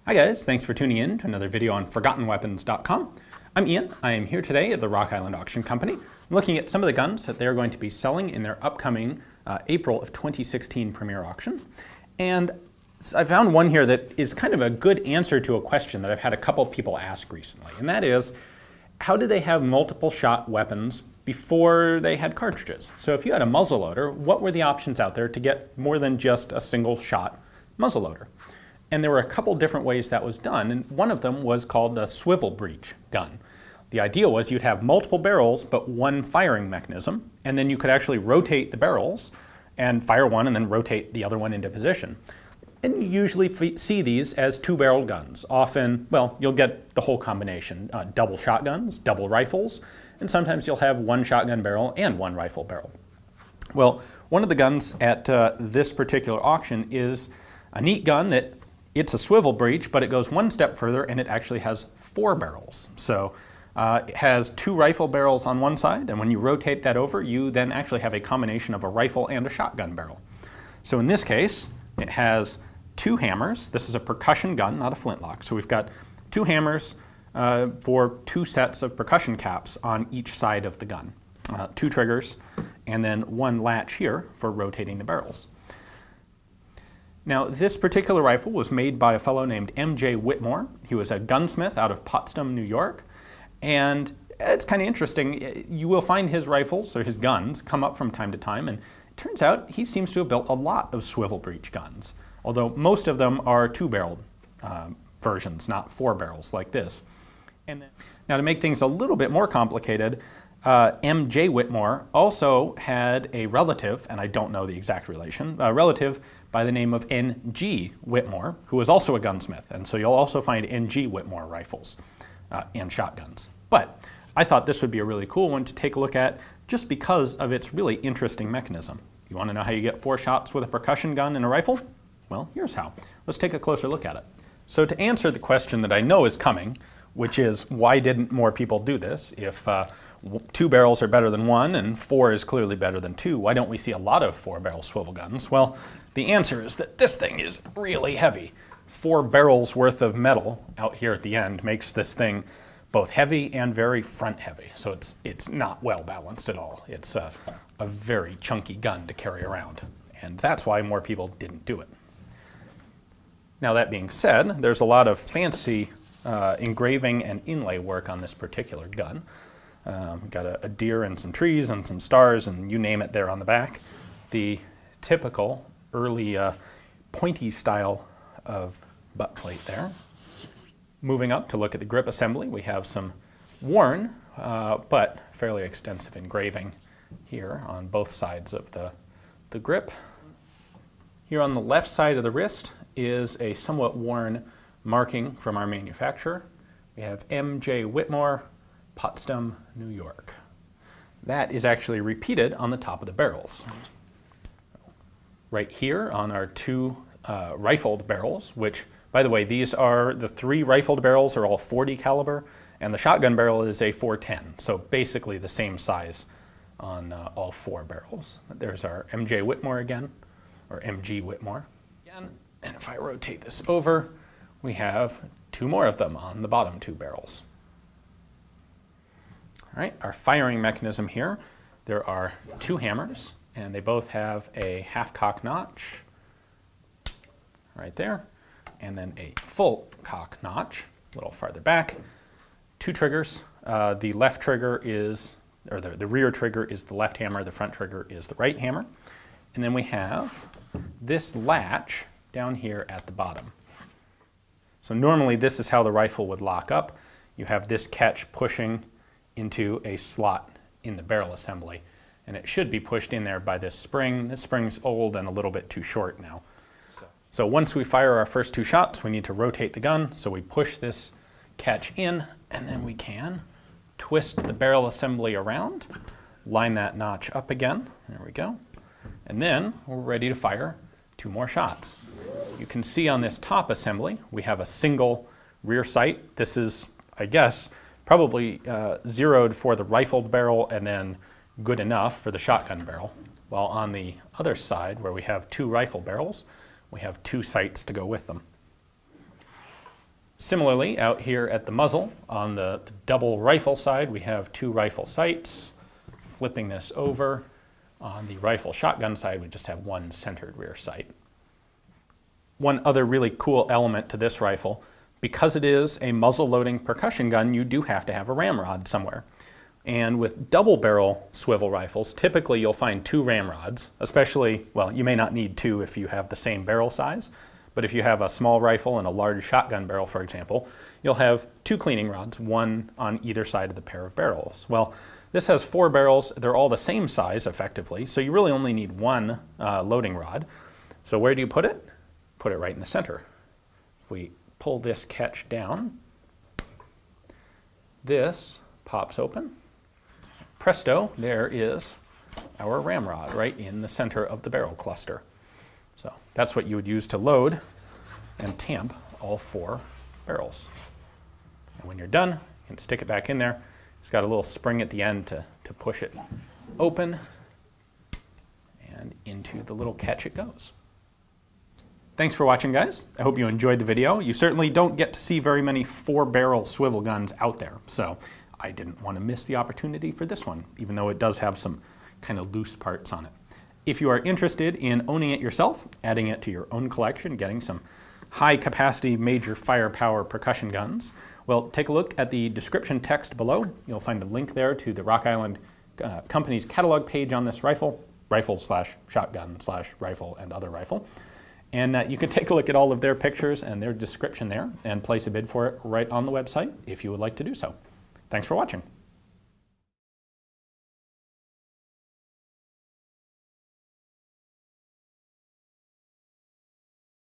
Hi guys, thanks for tuning in to another video on ForgottenWeapons.com. I'm Ian. I am here today at the Rock Island Auction Company. I'm looking at some of the guns that they're going to be selling in their upcoming April of 2016 premiere auction. And I found one here that is kind of a good answer to a question that I've had a couple of people ask recently, and that is, how did they have multiple shot weapons before they had cartridges? So if you had a muzzleloader, what were the options out there to get more than just a single shot muzzleloader? And there were a couple different ways that was done, and one of them was called a Swivel-Breech gun. The idea was you'd have multiple barrels but one firing mechanism, and then you could actually rotate the barrels and fire one and then rotate the other one into position. And you usually see these as two-barreled guns. Often, well, you'll get the whole combination, double shotguns, double rifles, and sometimes you'll have one shotgun barrel and one rifle barrel. Well, one of the guns at this particular auction is a neat gun that it's a swivel breech, but it goes one step further and it actually has four barrels. So it has two rifle barrels on one side, and when you rotate that over, you then actually have a combination of a rifle and a shotgun barrel. So in this case, it has two hammers. This is a percussion gun, not a flintlock. So we've got two hammers for two sets of percussion caps on each side of the gun. Two triggers, and then one latch here for rotating the barrels. Now, this particular rifle was made by a fellow named M.J. Whitmore. He was a gunsmith out of Potsdam, New York. And it's kind of interesting. You will find his rifles, or his guns, come up from time to time. And it turns out he seems to have built a lot of swivel breech guns, although most of them are two-barreled versions, not four barrels like this. And then, now, to make things a little bit more complicated, M.J. Whitmore also had a relative, and I don't know the exact relation, a relative by the name of N.G. Whitmore, who was also a gunsmith. And so you'll also find N.G. Whitmore rifles and shotguns. But I thought this would be a really cool one to take a look at just because of its really interesting mechanism. You want to know how you get four shots with a percussion gun and a rifle? Well, here's how. Let's take a closer look at it. So to answer the question that I know is coming, which is why didn't more people do this? If two barrels are better than one and four is clearly better than two, why don't we see a lot of four-barrel swivel guns? Well, the answer is that this thing is really heavy. 4 barrels worth of metal out here at the end makes this thing both heavy and very front heavy. So it's not well balanced at all. It's a very chunky gun to carry around. And that's why more people didn't do it. Now, that being said, there's a lot of fancy engraving and inlay work on this particular gun. Got a deer and some trees and some stars and you name it there on the back. The typical early pointy style of butt plate there. Moving up to look at the grip assembly, we have some worn but fairly extensive engraving here on both sides of the grip. Here on the left side of the wrist is a somewhat worn marking from our manufacturer. We have M.J. Whitmore, Potsdam, New York. That is actually repeated on the top of the barrels. Right here on our two rifled barrels, which, by the way, these are the 3 rifled barrels are all .40 caliber, and the shotgun barrel is a .410, so basically the same size on all 4 barrels. There's our M.J. Whitmore again, or M.G. Whitmore again, and if I rotate this over, we have 2 more of them on the bottom 2 barrels. All right, our firing mechanism here, there are 2 hammers, and they both have a half-cock notch right there, and then a full cock notch a little farther back. 2 triggers. The left trigger is, or the rear trigger is the left hammer, the front trigger is the right hammer. And then we have this latch down here at the bottom. So normally this is how the rifle would lock up. You have this catch pushing into a slot in the barrel assembly, and it should be pushed in there by this spring. This spring's old and a little bit too short now. So once we fire our first 2 shots, we need to rotate the gun. So we push this catch in, and then we can twist the barrel assembly around, line that notch up again. There we go. And then we're ready to fire 2 more shots. You can see on this top assembly, we have a single rear sight. This is, I guess, probably zeroed for the rifled barrel and then good enough for the shotgun barrel. While on the other side, where we have 2 rifle barrels, we have 2 sights to go with them. Similarly, out here at the muzzle, on the double rifle side, we have 2 rifle sights. Flipping this over, on the rifle shotgun side, we just have 1 centered rear sight. One other really cool element to this rifle, because it is a muzzle-loading percussion gun, you do have to have a ramrod somewhere. And with double barrel swivel rifles, typically you'll find 2 ramrods, especially, well, you may not need 2 if you have the same barrel size, but if you have a small rifle and a large shotgun barrel, for example, you'll have 2 cleaning rods, 1 on either side of the pair of barrels. Well, this has 4 barrels. They're all the same size, effectively, so you really only need 1 loading rod. So where do you put it? Put it right in the center. If we pull this catch down, this pops open. Presto, there is our ramrod right in the center of the barrel cluster. So that's what you would use to load and tamp all 4 barrels. And when you're done, you can stick it back in there. It's got a little spring at the end to push it open, and into the little catch it goes. Thanks for watching, guys. I hope you enjoyed the video. You certainly don't get to see very many 4-barrel swivel guns out there, so I didn't want to miss the opportunity for this one, even though it does have some kind of loose parts on it. If you are interested in owning it yourself, adding it to your own collection, getting some high-capacity major firepower percussion guns, well, take a look at the description text below. You'll find a link there to the Rock Island Company's catalog page on this rifle, rifle/shotgun/rifle and other rifle. And you can take a look at all of their pictures and their description there and place a bid for it right on the website if you would like to do so. Thanks for watching.